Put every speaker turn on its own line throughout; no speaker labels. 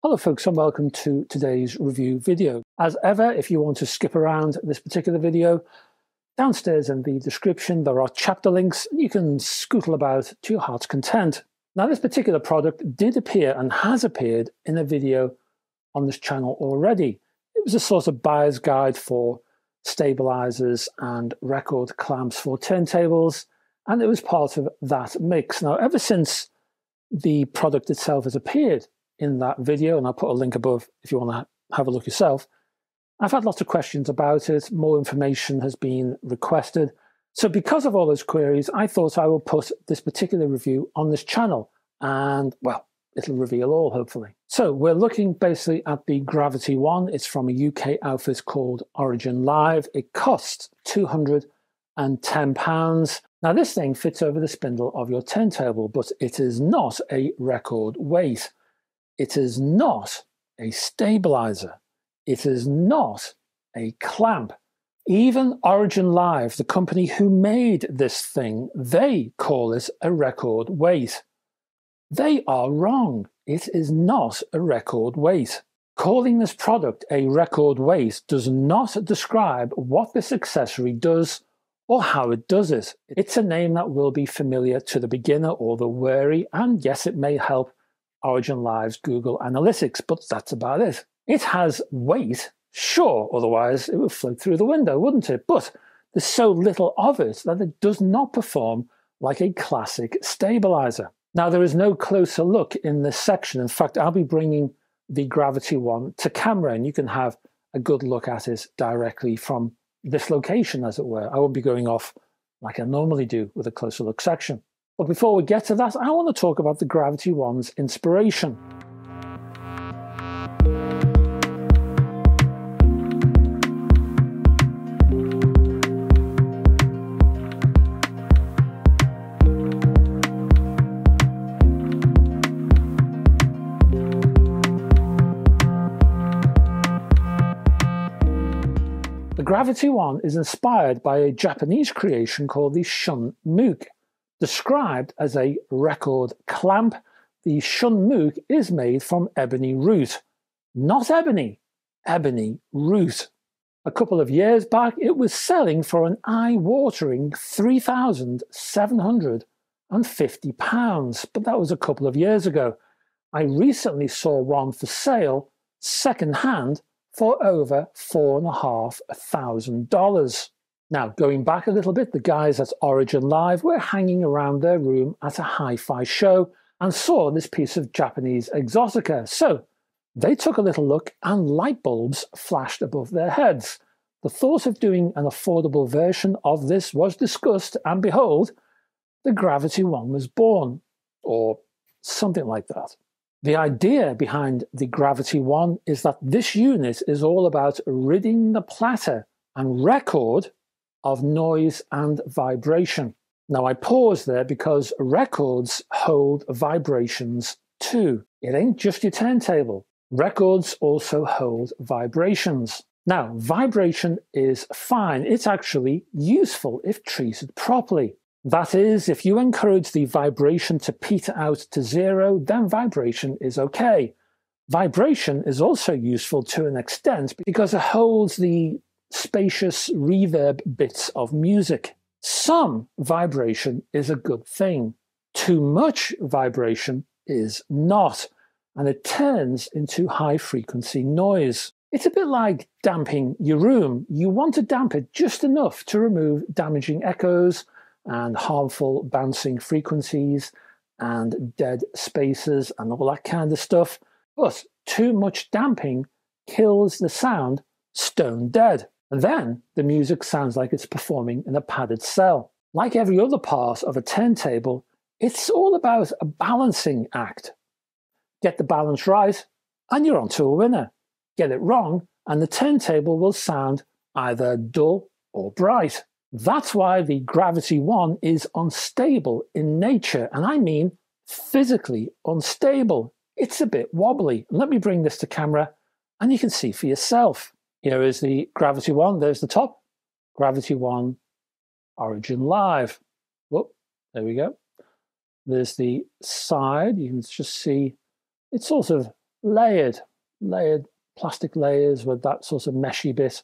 Hello folks and welcome to today's review video. As ever, if you want to skip around this particular video, downstairs in the description there are chapter links and you can scootle about to your heart's content. Now this particular product did appear and has appeared in a video on this channel already. It was a sort of buyer's guide for stabilizers and record clamps for turntables, and it was part of that mix. Now ever since the product itself has appeared in that video, and I'll put a link above if you want to have a look yourself, I've had lots of questions about it. More information has been requested. So because of all those queries, I thought I will put this particular review on this channel, and well, it'll reveal all, hopefully. So we're looking basically at the Gravity One. It's from a UK outfit called Origin Live. It costs £210. Now this thing fits over the spindle of your turntable, but it is not a record weight. It is not a stabilizer. It is not a clamp. Even Origin Live, the company who made this thing, they call it a record weight. They are wrong. It is not a record weight. Calling this product a record weight does not describe what this accessory does or how it does it. It's a name that will be familiar to the beginner or the wary, and yes, it may help Origin Live's Google Analytics, but that's about it. It has weight, sure, otherwise it would float through the window, wouldn't it? But there's so little of it that it does not perform like a classic stabilizer. Now, there is no closer look in this section. In fact, I'll be bringing the Gravity One to camera, and you can have a good look at it directly from this location, as it were. I won't be going off like I normally do with a closer look section. But before we get to that, I want to talk about the Gravity One's inspiration. The Gravity One is inspired by a Japanese creation called the Shun Mook. Described as a record clamp, the Shun Mook is made from ebony root. Not ebony, ebony root. A couple of years back, it was selling for an eye-watering £3,750, but that was a couple of years ago. I recently saw one for sale, second-hand, for over $4,500. Now, going back a little bit, the guys at Origin Live were hanging around their room at a hi-fi show and saw this piece of Japanese exotica. So they took a little look and light bulbs flashed above their heads. The thought of doing an affordable version of this was discussed, and behold, the Gravity One was born, or something like that. The idea behind the Gravity One is that this unit is all about ridding the platter and record of noise and vibration. Now I pause there because records hold vibrations too. It ain't just your turntable. Records also hold vibrations. Now, vibration is fine. It's actually useful if treated properly. That is, if you encourage the vibration to peter out to zero, then vibration is okay. Vibration is also useful to an extent because it holds the spacious reverb bits of music. Some vibration is a good thing. Too much vibration is not, and it turns into high-frequency noise. It's a bit like damping your room. You want to damp it just enough to remove damaging echoes and harmful bouncing frequencies and dead spaces and all that kind of stuff. But too much damping kills the sound stone dead. And then the music sounds like it's performing in a padded cell. Like every other part of a turntable, it's all about a balancing act. Get the balance right, and you're onto a winner. Get it wrong, and the turntable will sound either dull or bright. That's why the Gravity One is unstable in nature, and I mean physically unstable. It's a bit wobbly. Let me bring this to camera, and you can see for yourself. Here is the Gravity One. There's the top. Gravity One Origin Live. Whoop, there we go. There's the side. You can just see it's sort of layered plastic layers with that sort of meshy bit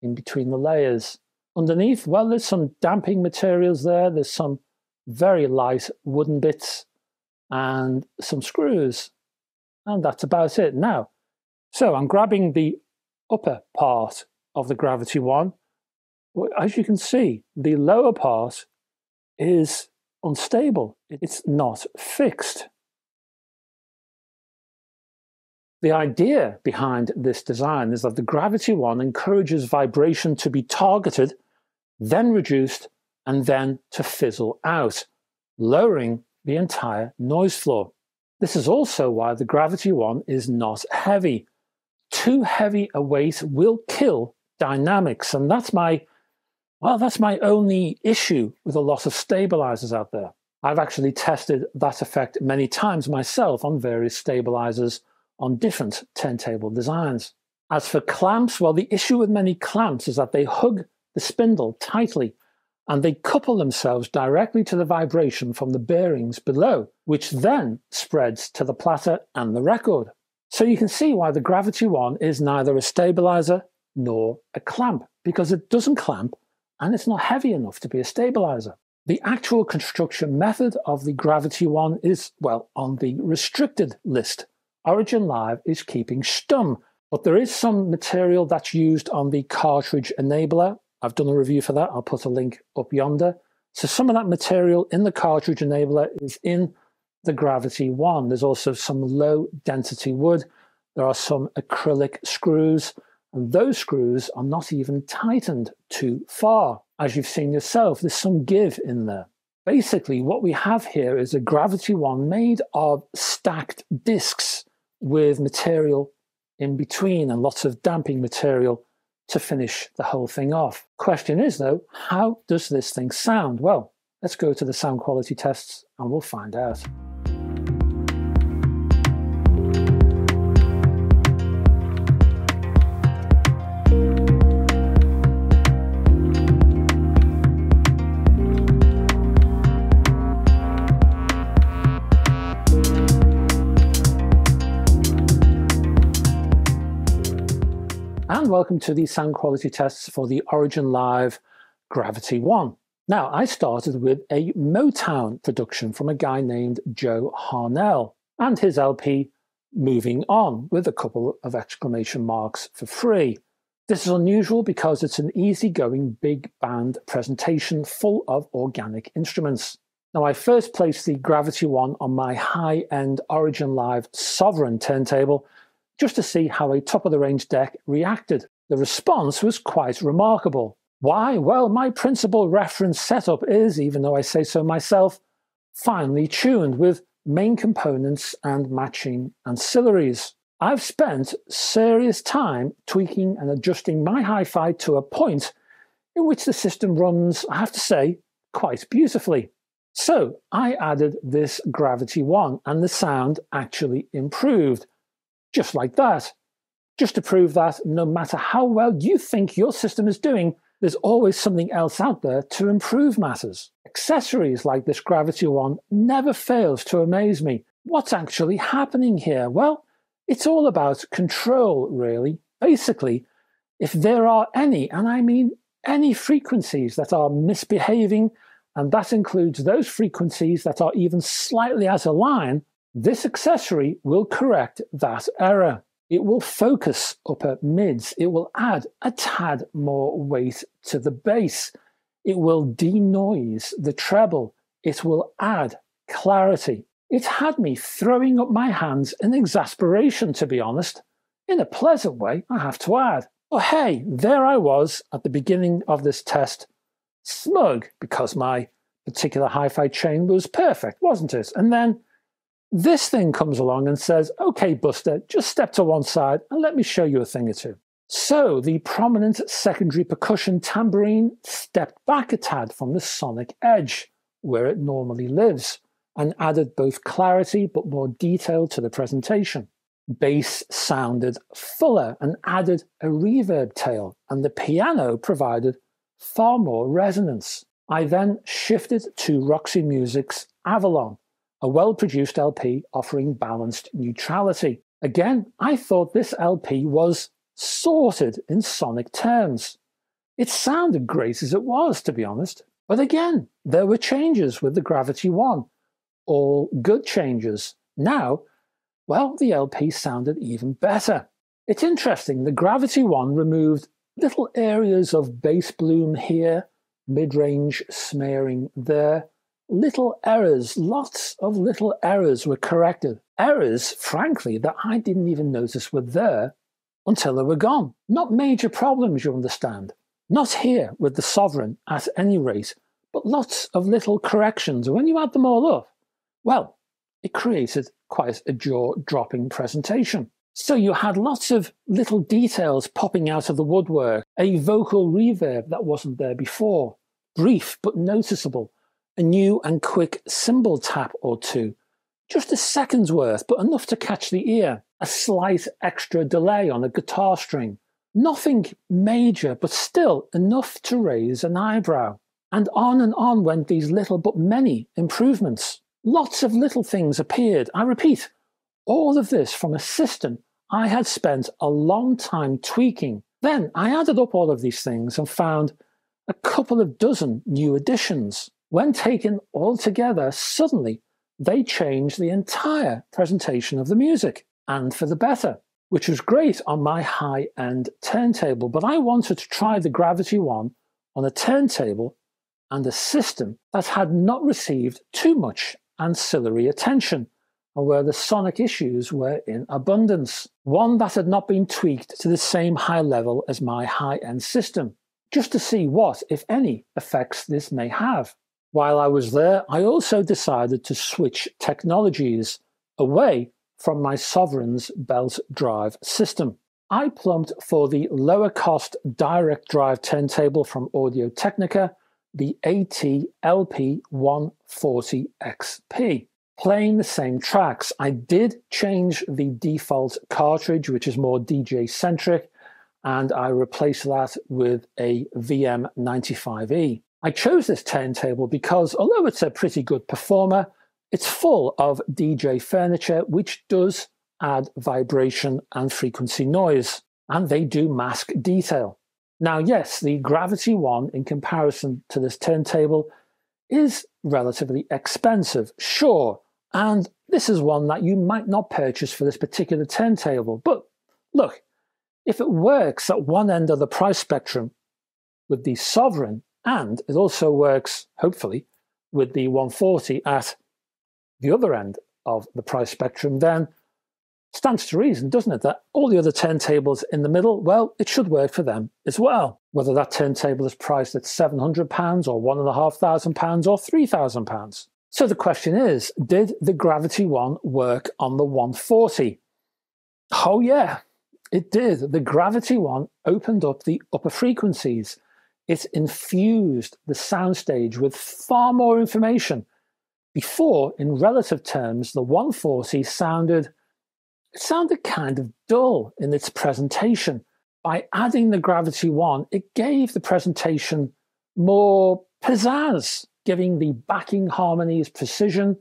in between the layers. Underneath, well, there's some damping materials there. There's some very light wooden bits and some screws. And that's about it. Now, so I'm grabbing the upper part of the Gravity One. As you can see, the lower part is unstable. It's not fixed. The idea behind this design is that the Gravity One encourages vibration to be targeted, then reduced, and then to fizzle out, lowering the entire noise floor. This is also why the Gravity One is not heavy. Too heavy a weight will kill dynamics, and that's my only issue with a lot of stabilizers out there. I've actually tested that effect many times myself on various stabilizers on different turntable designs. As for clamps, well, the issue with many clamps is that they hug the spindle tightly and they couple themselves directly to the vibration from the bearings below, which then spreads to the platter and the record. So you can see why the Gravity One is neither a stabilizer nor a clamp, because it doesn't clamp and it's not heavy enough to be a stabilizer. The actual construction method of the Gravity One is, well, on the restricted list. Origin Live is keeping stum, but there is some material that's used on the cartridge enabler. I've done a review for that. I'll put a link up yonder. So some of that material in the cartridge enabler is in the Gravity One. There's also some low density wood. There are some acrylic screws, and those screws are not even tightened too far. As you've seen yourself, there's some give in there. Basically, what we have here is a Gravity One made of stacked discs with material in between and lots of damping material to finish the whole thing off. Question is, though, how does this thing sound? Well, let's go to the sound quality tests and we'll find out. And welcome to the sound quality tests for the Origin Live Gravity One. Now, I started with a Motown production from a guy named Joe Harnell and his LP Moving On with a couple of exclamation marks for free. This is unusual because it's an easygoing big band presentation full of organic instruments. Now, I first placed the Gravity One on my high-end Origin Live Sovereign turntable just to see how a top-of-the-range deck reacted. The response was quite remarkable. Why? Well, my principal reference setup is, even though I say so myself, finely tuned with main components and matching ancillaries. I've spent serious time tweaking and adjusting my hi-fi to a point in which the system runs, I have to say, quite beautifully. So I added this Gravity One and the sound actually improved. Just like that. Just to prove that no matter how well you think your system is doing, there's always something else out there to improve matters. Accessories like this Gravity One never fails to amaze me. What's actually happening here? Well, it's all about control, really. Basically, if there are any, and I mean any frequencies that are misbehaving, and that includes those frequencies that are even slightly out of line, this accessory will correct that error. It will focus upper mids. It will add a tad more weight to the bass. It will denoise the treble. It will add clarity. It had me throwing up my hands in exasperation, to be honest. In a pleasant way, I have to add. Oh, hey, there I was at the beginning of this test, smug because my particular hi-fi chain was perfect, wasn't it? And then this thing comes along and says, okay, Buster, just step to one side and let me show you a thing or two. So the prominent secondary percussion tambourine stepped back a tad from the sonic edge, where it normally lives, and added both clarity but more detail to the presentation. Bass sounded fuller and added a reverb tail, and the piano provided far more resonance. I then shifted to Roxy Music's Avalon, a well-produced LP offering balanced neutrality. Again, I thought this LP was sorted in sonic terms. It sounded great as it was, to be honest. But again, there were changes with the Gravity One. All good changes. Now, well, the LP sounded even better. It's interesting, the Gravity One removed little areas of bass bloom here, mid-range smearing there. Little errors, lots of little errors were corrected. Errors, frankly, that I didn't even notice were there until they were gone. Not major problems, you understand. Not here with the Sovereign at any rate, but lots of little corrections. When you add them all up, well, it created quite a jaw-dropping presentation. So you had lots of little details popping out of the woodwork, a vocal reverb that wasn't there before, brief but noticeable, a new and quick cymbal tap or two, just a second's worth but enough to catch the ear, a slight extra delay on a guitar string, nothing major but still enough to raise an eyebrow. And on went these little but many improvements. Lots of little things appeared. I repeat, all of this from a system I had spent a long time tweaking. Then I added up all of these things and found a couple of dozen new additions. When taken all together, suddenly they changed the entire presentation of the music, and for the better, which was great on my high-end turntable. But I wanted to try the Gravity One on a turntable and a system that had not received too much ancillary attention, and where the sonic issues were in abundance. One that had not been tweaked to the same high level as my high-end system, just to see what, if any, effects this may have. While I was there, I also decided to switch technologies away from my Sovereign's belt drive system. I plumped for the lower-cost direct drive turntable from Audio-Technica, the AT-LP 140 XP. Playing the same tracks. I did change the default cartridge, which is more DJ-centric, and I replaced that with a VM95E. I chose this turntable because, although it's a pretty good performer, it's full of DJ furniture, which does add vibration and frequency noise, and they do mask detail. Now, yes, the Gravity One, in comparison to this turntable, is relatively expensive, sure, and this is one that you might not purchase for this particular turntable. But look, if it works at one end of the price spectrum with the Sovereign, and it also works, hopefully, with the 140 at the other end of the price spectrum, then stands to reason, doesn't it, that all the other turntables in the middle, well, it should work for them as well. Whether that turntable is priced at £700 or £1,500 or £3,000. So the question is, did the Gravity One work on the 140? Oh yeah, it did. The Gravity One opened up the upper frequencies. It infused the soundstage with far more information. Before, in relative terms, the 140 sounded kind of dull in its presentation. By adding the Gravity One, it gave the presentation more pizzazz, giving the backing harmonies precision,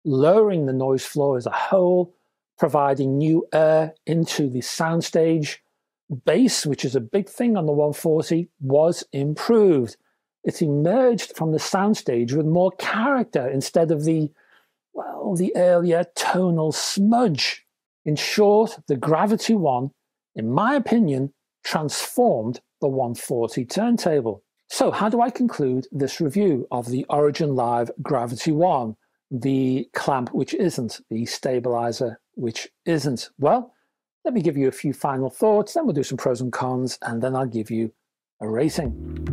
lowering the noise floor as a whole, providing new air into the soundstage. Bass, which is a big thing on the 140, was improved. It emerged from the soundstage with more character instead of the earlier tonal smudge. In short, the Gravity One, in my opinion, transformed the 140 turntable. So how do I conclude this review of the Origin Live Gravity One, the clamp which isn't, the stabilizer which isn't? Well, let me give you a few final thoughts, then we'll do some pros and cons, and then I'll give you a rating.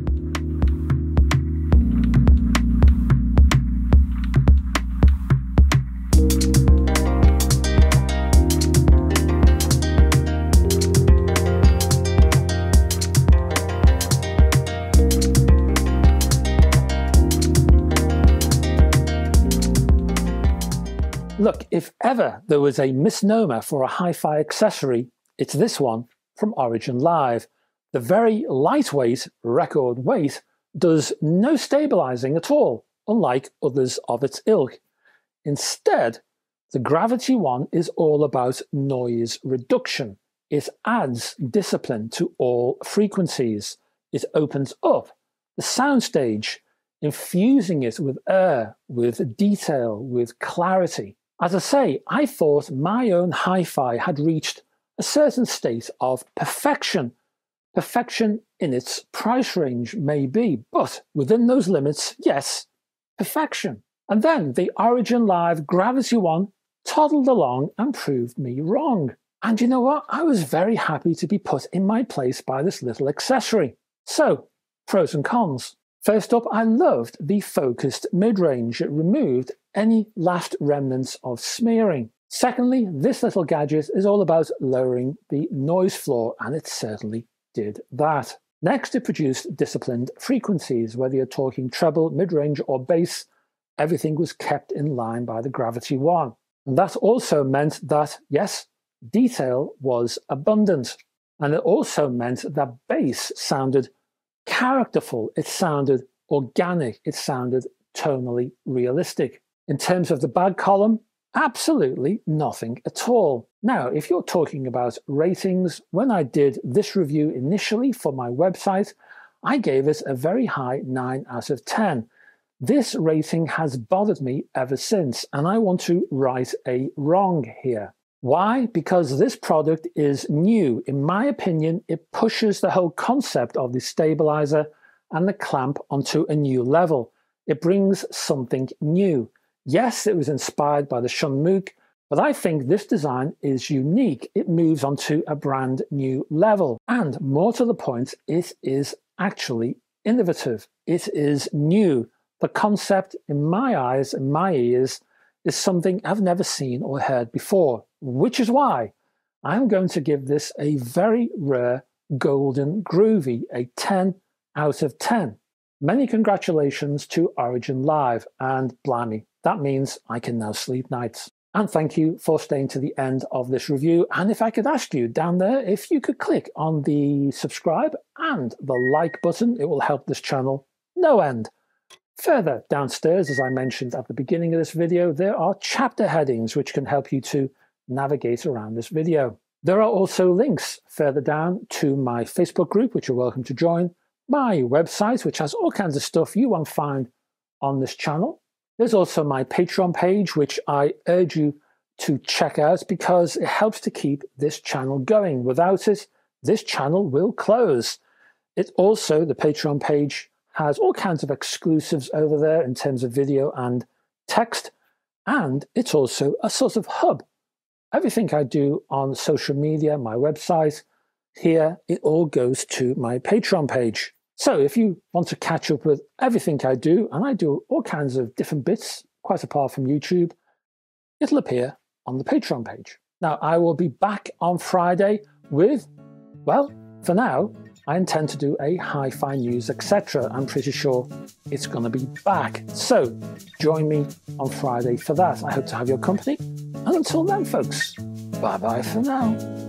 Look, if ever there was a misnomer for a hi-fi accessory, it's this one from Origin Live. The very lightweight record weight does no stabilizing at all, unlike others of its ilk. Instead, The Gravity one is all about noise reduction. It adds discipline to all frequencies. It opens up the soundstage, infusing it with air, with detail, with clarity. As I say, I thought my own hi-fi had reached a certain state of perfection. Perfection in its price range, maybe, but within those limits, yes, perfection. And then the Origin Live Gravity one toddled along and proved me wrong. And you know what? I was very happy to be put in my place by this little accessory. So, pros and cons. First up, I loved the focused mid-range. It removed any last remnants of smearing. Secondly, this little gadget is all about lowering the noise floor, and it certainly did that. Next, it produced disciplined frequencies. Whether you're talking treble, mid-range, or bass, everything was kept in line by the Gravity one. And that also meant that, yes, detail was abundant. And it also meant that bass sounded characterful, it sounded organic, it sounded tonally realistic. In terms of the bag column, absolutely nothing at all. Now, if you're talking about ratings, when I did this review initially for my website, I gave it a very high 9 out of 10. This rating has bothered me ever since, and I want to right a wrong here. Why? Because this product is new. In my opinion, it pushes the whole concept of the stabilizer and the clamp onto a new level. It brings something new. Yes, it was inspired by the Shunmook, but I think this design is unique. It moves onto a brand new level. And more to the point, it is actually innovative. It is new. The concept, in my eyes and my ears, is something I've never seen or heard before, which is why I'm going to give this a very rare golden groovy, a 10 out of 10. Many congratulations to Origin Live, and blimey, that means I can now sleep nights. And thank you for staying to the end of this review. And if I could ask you down there, if you could click on the subscribe and the like button, it will help this channel no end. Further downstairs, as I mentioned at the beginning of this video, there are chapter headings which can help you to navigate around this video. There are also links further down to my Facebook group, which you're welcome to join, my website, which has all kinds of stuff you won't find on this channel. There's also my Patreon page, which I urge you to check out because it helps to keep this channel going. Without it, this channel will close. It also, the Patreon page, has all kinds of exclusives over there in terms of video and text, and it's also a sort of hub. Everything I do on social media, my website, here, it all goes to my Patreon page. So if you want to catch up with everything I do, and I do all kinds of different bits, quite apart from YouTube, it'll appear on the Patreon page. Now, I will be back on Friday with, well, for now, I intend to do a hi-fi news, etc. I'm pretty sure it's going to be back. So join me on Friday for that. I hope to have your company. And until then, folks, bye-bye for now.